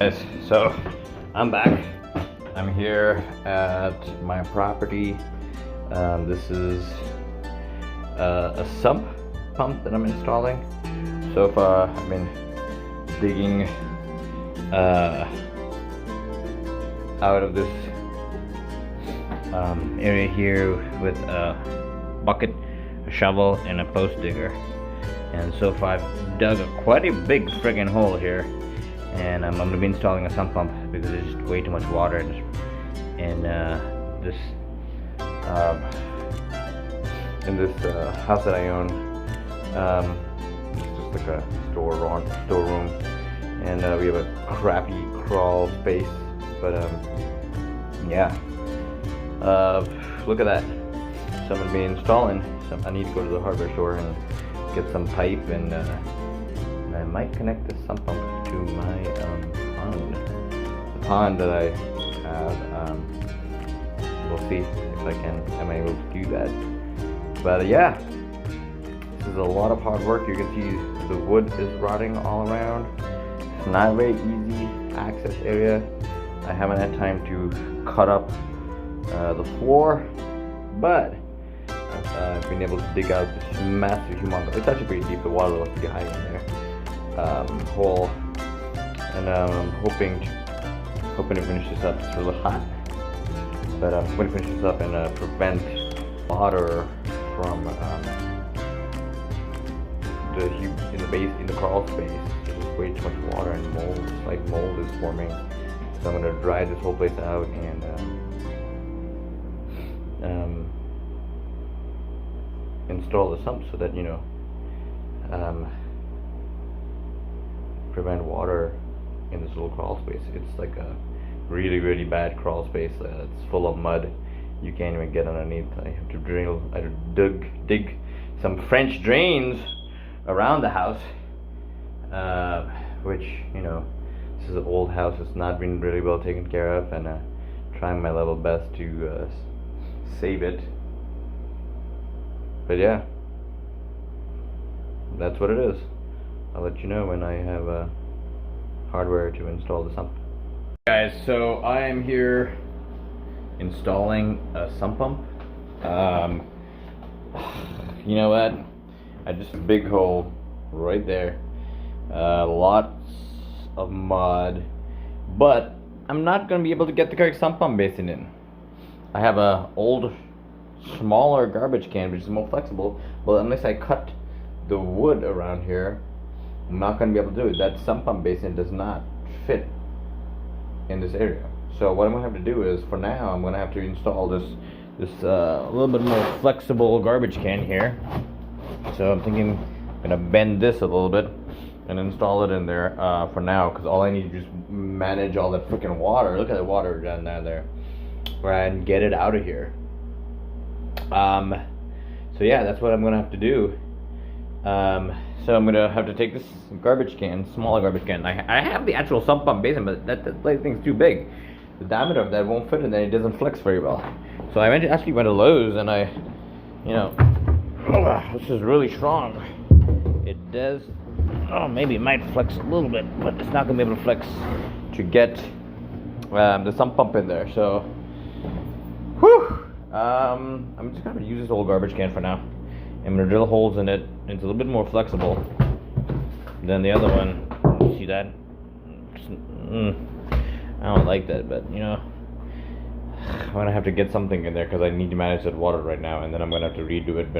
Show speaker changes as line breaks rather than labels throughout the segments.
Guys, so I'm back. I'm here at my property. This is a sump pump that I'm installing. So far, I've been digging out of this area here with a bucket, a shovel, and a post digger. And so far, I've dug quite a big friggin' hole here. And I'm going to be installing a sump pump because there's just way too much water in this house that I own. It's just like a storeroom, and we have a crappy crawl space. But yeah, look at that. So I'm going to be installing some. I need to go to the hardware store and get some pipe, and I might connect this sump pump to my pond. The pond that I have. We'll see if am I able to do that. But yeah, this is a lot of hard work. You can see the wood is rotting all around. It's not a very easy access area. I haven't had time to cut up the floor, but I've been able to dig out this massive, humongous. It's actually pretty deep. The water looks to be high in there. Hole, and I'm hoping to finish this up. It's really hot, but I'm going to finish this up and prevent water from in the crawl space. There's just way too much water and mold. It's like mold is forming. So I'm going to dry this whole place out and install the sump so that prevent water in this little crawl space. It's like a really, really bad crawl space. It's full of mud. You can't even get underneath. I have to dig some French drains around the house, which this is an old house. It's not been really well taken care of, and trying my level best to save it. But yeah, that's what it is. I'll let you know when I have hardware to install the sump. Guys, so I am here installing a sump pump. You know what? I just a big hole right there. Lots of mud, but I'm not going to be able to get the correct sump pump basin in. I have a old, smaller garbage can, which is more flexible, but unless I cut the wood around here, I'm not going to be able to do it. That sump pump basin does not fit in this area. So what I'm going to have to do is, for now, I'm going to have to install this a little bit more flexible garbage can here. So I'm thinking I'm going to bend this a little bit and install it in there for now, because all I need to do is manage all the freaking water. Look at the water down there, and get it out of here. So yeah, that's what I'm going to have to do. So I'm gonna have to take this garbage can, smaller garbage can. I have the actual sump pump basin, but that thing's too big. The diameter of that won't fit, and then it doesn't flex very well. So I actually went to Lowe's, and this is really strong. It does. Oh, maybe it might flex a little bit, but it's not gonna be able to flex to get the sump pump in there. So, whew. I'm just gonna use this old garbage can for now. I'm going to drill holes in it. It's a little bit more flexible than the other one. See that? I don't like that, but I'm going to have to get something in there because I need to manage that water right now, and then I'm going to have to redo it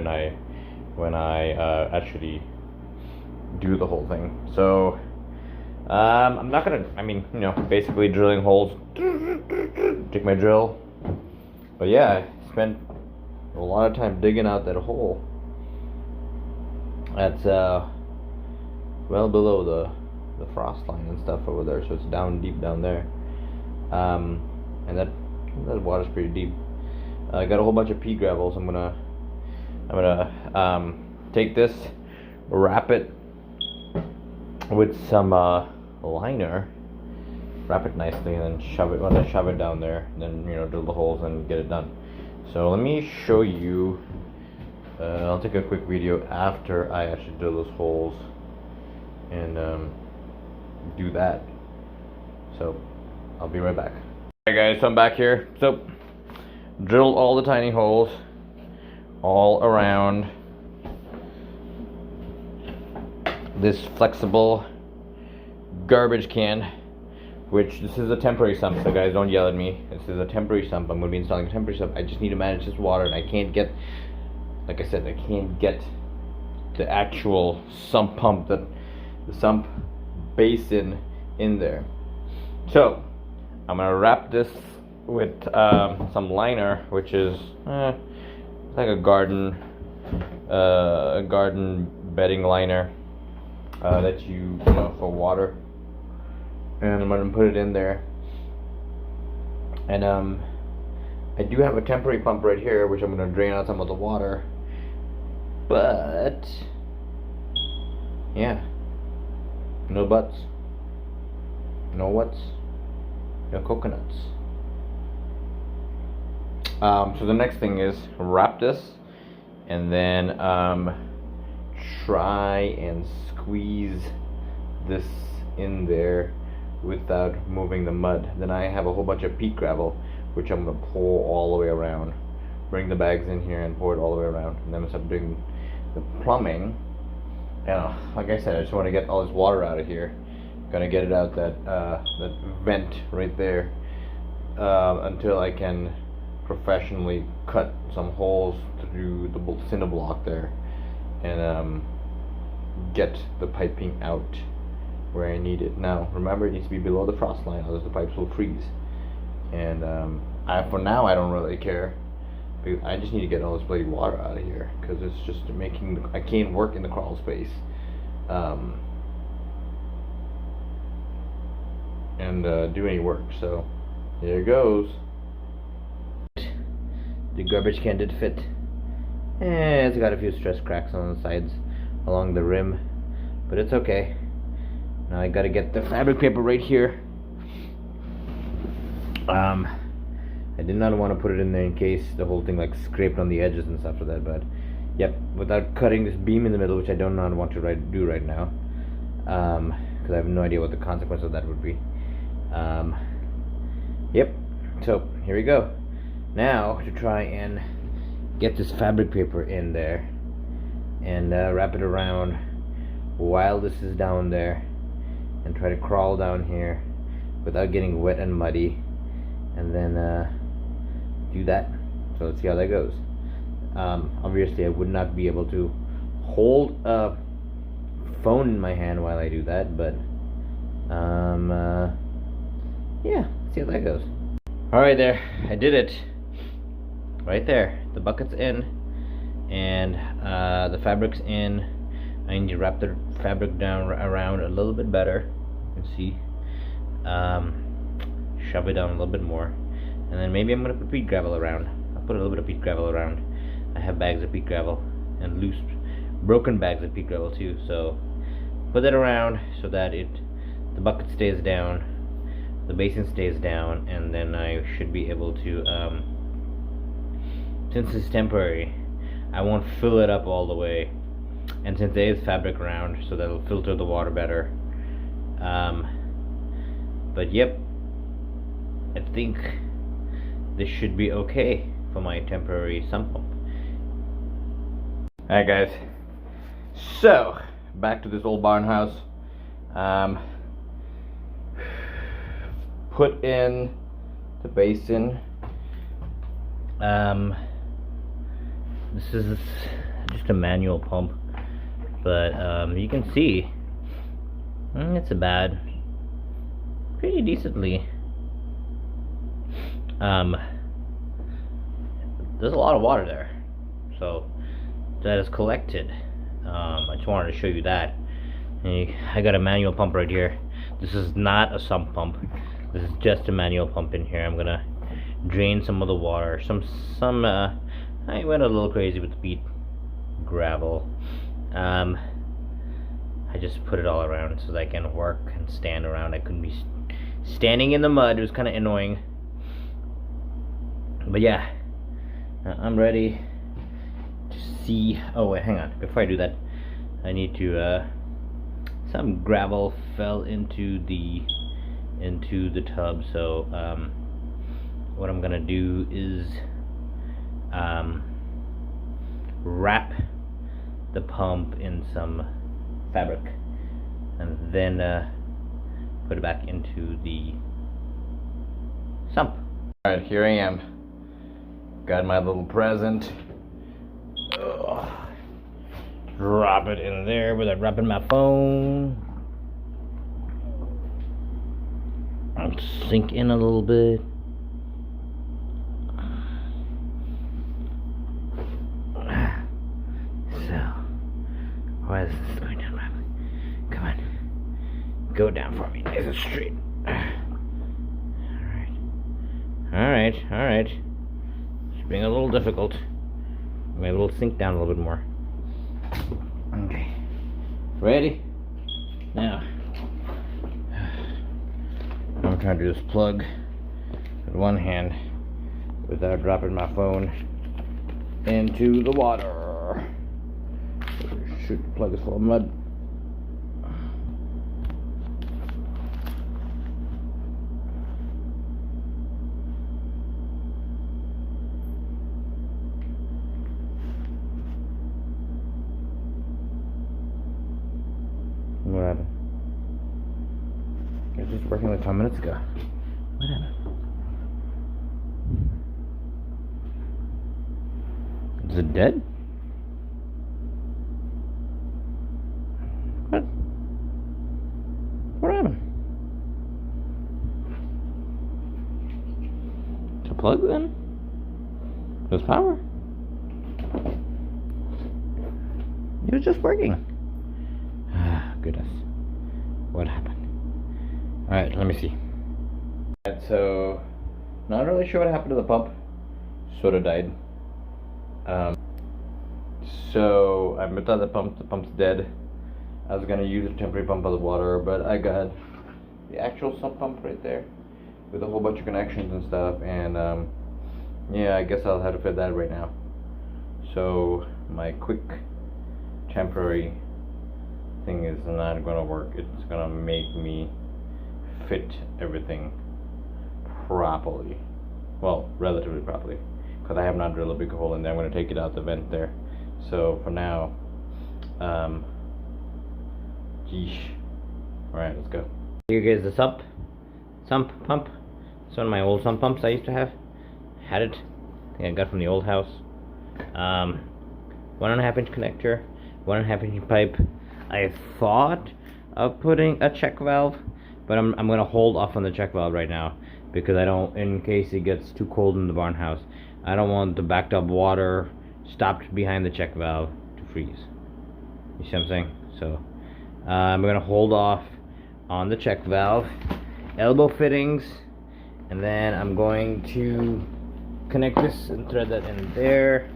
when I actually do the whole thing. So I'm not going to, basically drilling holes. Take my drill. But yeah, I spent a lot of time digging out that hole. That's well below the frost line and stuff over there, so it's down deep down there. And that water's pretty deep. I got a whole bunch of pea gravels. I'm gonna take this, wrap it with some liner, wrap it nicely, and then shove it down there. Then drill the holes and get it done. So let me show you. I'll take a quick video after I actually drill those holes and do that. So I'll be right back. Alright guys, so I'm back here. So drilled all the tiny holes all around this flexible garbage can, which this is a temporary sump, so guys don't yell at me. This is a temporary sump. I'm going to be installing a temporary sump. I just need to manage this water, and I can't get, like I said, I can't get the actual sump pump, the sump basin in there. So I'm going to wrap this with some liner, which is like a garden bedding liner that you know, for water. And I'm gonna put it in there. And I do have a temporary pump right here, which I'm gonna drain out some of the water. But yeah, no buts, no whats, no coconuts. So the next thing is wrap this, and then try and squeeze this in there without moving the mud. Then I have a whole bunch of peat gravel, which I'm gonna pour all the way around. Bring the bags in here and pour it all the way around, and then I'm gonna start doing the plumbing. And like I said, I just want to get all this water out of here. Gonna get it out that that vent right there until I can professionally cut some holes through the cinder block there and get the piping out where I need it. Now remember, it needs to be below the frost line, otherwise the pipes will freeze. And for now I don't really care, because I just need to get all this bloody water out of here, because it's just making I can't work in the crawl space and do any work. So here it goes. The garbage can did fit. It's got a few stress cracks on the sides along the rim, but it's okay. Now I gotta get the fabric paper right here. I did not want to put it in there in case the whole thing like scraped on the edges and stuff like that, but yep, without cutting this beam in the middle, which I do not want to do right now, because I have no idea what the consequence of that would be. Yep, so here we go. Now to try and get this fabric paper in there and wrap it around while this is down there, and try to crawl down here without getting wet and muddy, and then do that. So let's see how that goes. Obviously I would not be able to hold a phone in my hand while I do that, but yeah, let's see how that goes. Alright, there, I did it. Right there, the bucket's in, and the fabric's in. I need to wrap the fabric down around a little bit better. You can see, shove it down a little bit more, and then maybe I'm gonna put peat gravel around. I'll put a little bit of peat gravel around. I have bags of peat gravel and loose, broken bags of peat gravel too. So put that around so that the bucket stays down, the basin stays down, and then I should be able to. Since it's temporary, I won't fill it up all the way, and since there is fabric around, so that'll filter the water better. But yep, I think this should be okay for my temporary sump pump. Alright guys, so back to this old barn house. Put in the basin. This is just a manual pump, but you can see it's about pretty decently. There's a lot of water there, so that is collected. I just wanted to show you that. And I got a manual pump right here. This is not a sump pump. This is just a manual pump in here. I'm gonna drain some of the water. I went a little crazy with the peat gravel. I just put it all around so that I can work and stand around. I couldn't be standing in the mud. It was kind of annoying. But yeah, I'm ready to see. Oh wait, hang on. Before I do that, I need to. Some gravel fell into the
into the tub. So what I'm gonna do is wrap the pump in some fabric and then put it back into the sump.
Alright, here I am. Got my little present. Ugh. Drop it in there without dropping my phone. I'll sink in a little bit. So, why is this going down rapidly? Come on. Go down for me. Nice and straight. Alright. It's being a little difficult. Maybe it'll sink down a little bit more. Okay. Ready? Now, I'm trying to do this plug with one hand without dropping my phone into the water. Shoot, the plug is full of mud. What happened? It was just working like 5 minutes ago. What happened? Is it dead? What? What happened? The plug then? There's power? It was just working. Goodness. What happened? Alright, let me see. Alright, so not really sure what happened to the pump. Sort of died. So I thought the pump's dead. I was gonna use a temporary pump of the water, but I got the actual sump pump right there with a whole bunch of connections and stuff, and yeah, I guess I'll have to fit that right now. So my quick temporary thing is not gonna work. It's gonna make me fit everything properly, well, relatively properly, because I have not drilled a big hole in there. I'm gonna take it out the vent there. So for now, geesh. Alright, let's go. Here is the sump pump. It's one of my old sump pumps I used to have. Had it. I think I got from the old house. 1.5 inch connector, 1.5 inch pipe. I thought of putting a check valve, but I'm gonna hold off on the check valve right now because I don't, in case it gets too cold in the barn house, I don't want the backed up water stopped behind the check valve to freeze. You see what I'm saying? So I'm gonna hold off on the check valve, elbow fittings, and then I'm going to connect this and thread that in there.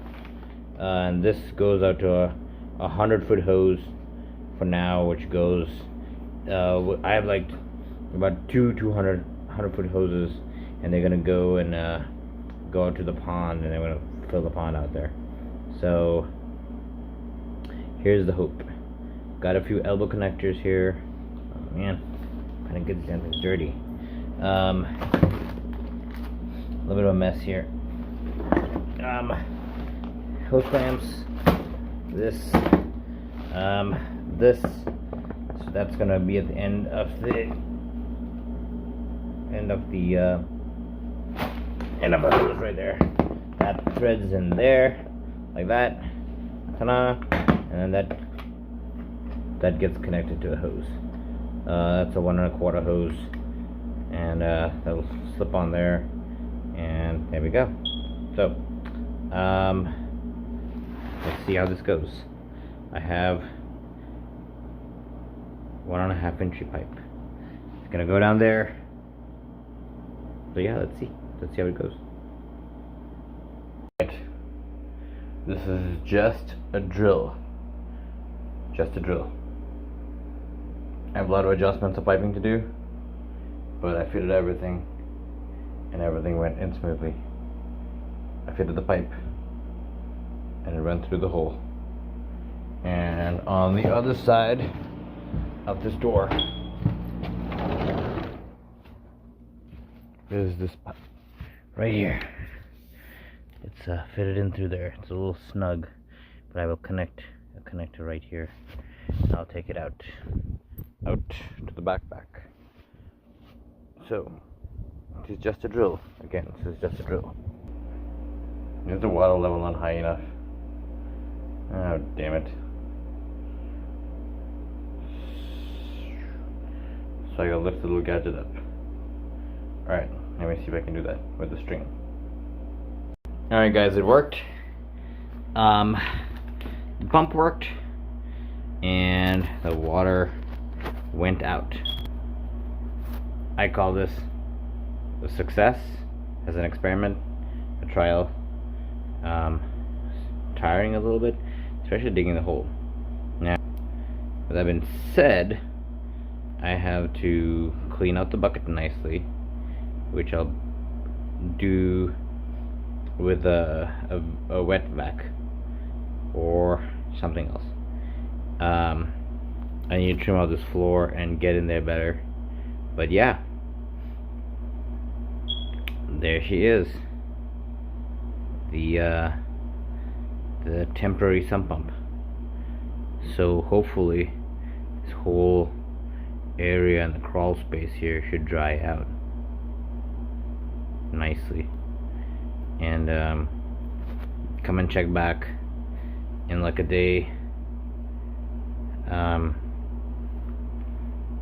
And this goes out to a 100-foot hose for now, which goes, I have like about 100-foot hoses, and they're gonna go and go out to the pond, and they're gonna fill the pond out there. So here's the hope. Got a few elbow connectors here. Oh man, kind of gets damn things dirty. A little bit of a mess here. Hose clamps. This. So that's gonna be at the end of the hose right there. That threads in there like that, ta-da, and then that gets connected to a hose. That's a 1.25 hose, and that'll slip on there, and there we go. So let's see how this goes. I have 1.5 inch pipe. It's gonna go down there. So yeah, let's see how it goes. Right. This is just a drill. Just a drill. I have a lot of adjustments of piping to do, but I fitted everything, and everything went in smoothly. I fitted the pipe, and it went through the hole. And on the other side of this door,
There's this pipe right here. It's fitted in through there. It's a little snug, but I will connect a connector right here. And I'll take it out to the backpack. So this is just a drill. Again, this is just a drill. Is the water level not high enough? Oh, damn it. So I gotta lift the little gadget up. Alright, let me see if I can do that with the string. Alright guys, it worked. The pump worked, and the water went out. I call this a success as an experiment, a trial. Tiring a little bit, especially digging the hole. Now, with that being said, I have to clean out the bucket nicely, which I'll do with a wet vac or something else. I need to trim out this floor and get in there better. But yeah, there she is. The temporary sump pump. So hopefully this whole area and the crawl space here should dry out nicely, and come and check back in like a day.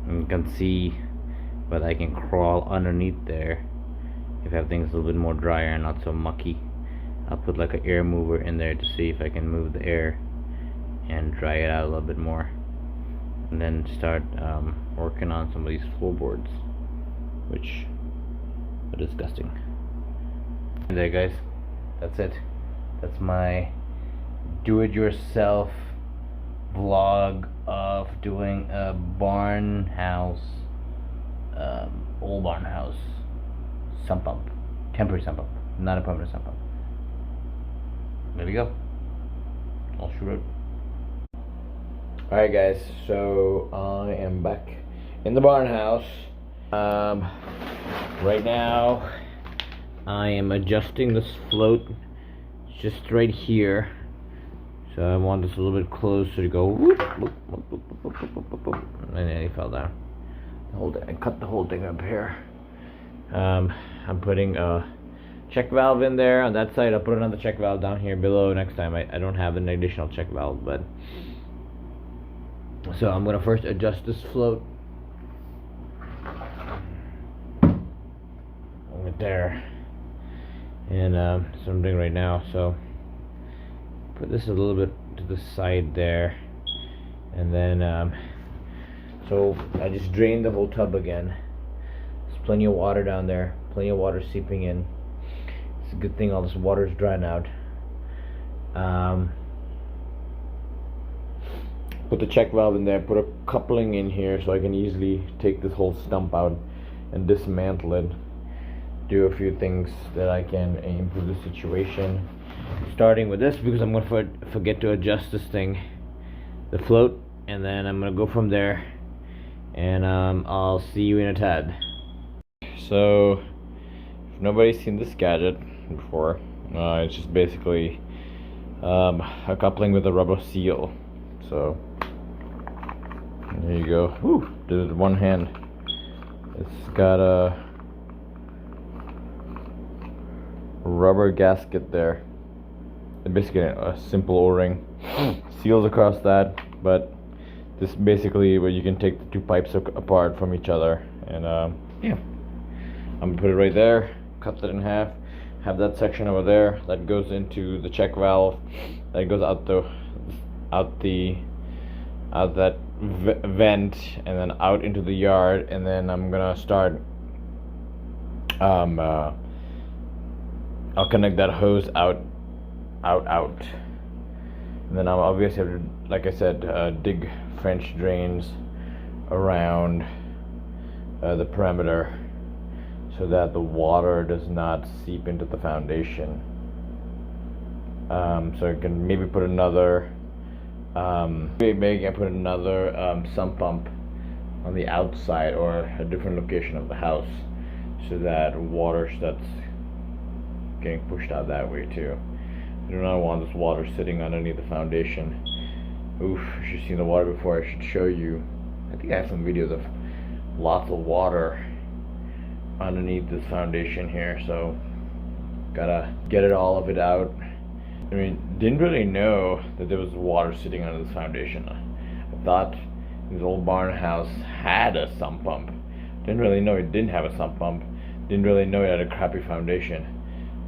You can see whether I can crawl underneath there if everything's a little bit more drier and not so mucky. I'll put like an air mover in there to see if I can move the air and dry it out a little bit more, and then start working on some of these floorboards, which are disgusting. And there guys, that's it. That's my do-it-yourself vlog of doing a barn house, old barn house sump pump, temporary sump pump, not a permanent sump pump. There we go. I'll shoot it. Alright guys, so I am back in the barn house. Right now I am adjusting this float just right here. So I want this a little bit closer to go whoop, whoop, whoop, whoop, whoop, whoop, whoop, whoop. And then he fell down. I cut the whole thing up here. I'm putting a check valve in there on that side. I'll put another check valve down here below next time. I don't have an additional check valve, but so I'm gonna first adjust this float over there, and that's what I'm doing right now. So put this a little bit to the side there, and then so I just drained the whole tub again. There's plenty of water down there, plenty of water seeping in. It's a good thing all this water is drying out. Put the check valve in there, put a coupling in here so I can easily take this whole stump out and dismantle it. Do a few things that I can improve the situation. Starting with this, because I'm going to forget to adjust this thing, the float, and then I'm going to go from there, and I'll see you in a tad. So, if nobody's seen this gadget before, it's just basically a coupling with a rubber seal. So there you go. Whew, did it with one hand. It's got a rubber gasket there. Basically a simple O-ring. Seals across that, but this basically where you can take the two pipes apart from each other, and yeah, I'm gonna put it right there, cut that in half, have that section over there that goes into the check valve, that goes out that vent, and then out into the yard, and then I'm gonna start I'll connect that hose out, and then I'll obviously have to, like I said, dig French drains around the perimeter so that the water does not seep into the foundation. So I can maybe put another maybe I put another sump pump on the outside or a different location of the house,
so that water that's getting pushed out that way too. I do not want this water sitting underneath the foundation. Oof, you should see the water before. I should show you. I think I have some videos of lots of water underneath this foundation here, so gotta get all of it out. I mean, didn't really know that there was water sitting under this foundation. I thought this old barn house had a sump pump. Didn't really know it didn't have a sump pump. Didn't really know it had a crappy foundation.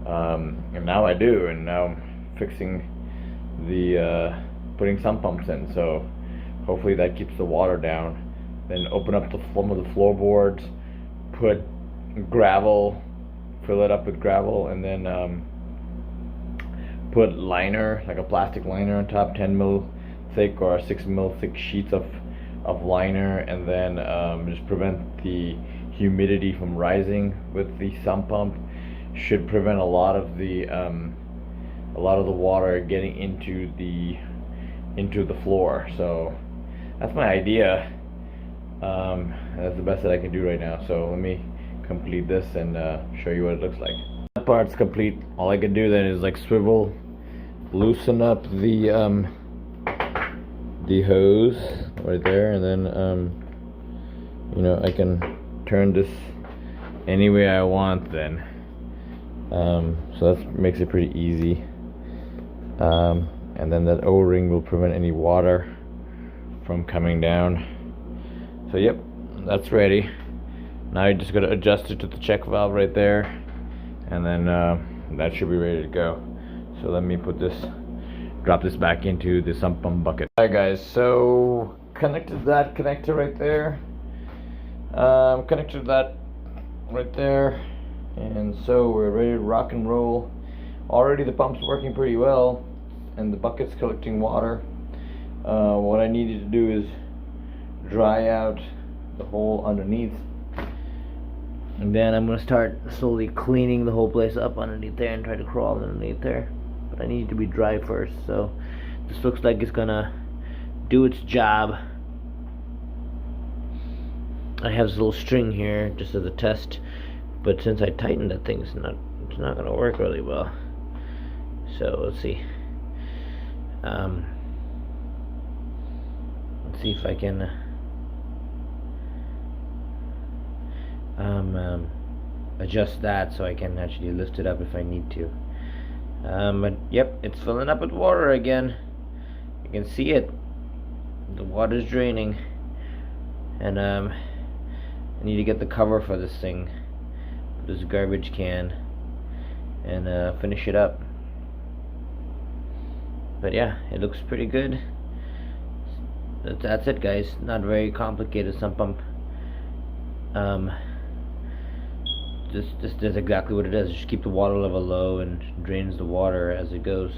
And now I do, and now I'm fixing the putting sump pumps in, so hopefully that keeps the water down. Then open up some of the floorboards, put gravel, fill it up with gravel, and then put liner, like a plastic liner on top, 10 mil thick or 6 mil thick sheets of liner, and then just prevent the humidity from rising with the sump pump. Should prevent a lot of the water getting into the floor. So that's my idea. That's the best that I can do right now. So let me complete this and show you what it looks like. That part's complete. All I can do then is like swivel, loosen up the hose right there, and then you know, I can turn this any way I want then. So that makes it pretty easy. And then that O-ring will prevent any water from coming down. So yep, that's ready. Now you just gotta adjust it to the check valve right there, and then that should be ready to go. So let me drop this back into the sump pump bucket. Alright guys, so connected that connector right there. Connected that right there, and so we're ready to rock and roll. Already the pump's working pretty well, and the bucket's collecting water. What I needed to do is dry out the hole underneath, and then I'm gonna start slowly cleaning the whole place up underneath there and try to crawl underneath there. But I need it to be dry first, so this looks like it's gonna do its job. I have this little string here just as a test, but since I tightened that thing, it's not gonna work really well. So let's see. Let's see if I can adjust that so I can actually lift it up if I need to. But yep, it's filling up with water again. You can see it. The water's draining, and I need to get the cover for this thing, this garbage can, and finish it up. But yeah, it looks pretty good. That's it, guys. Not very complicated sump pump. Just does exactly what it does. Just keep the water level low and drains the water as it goes.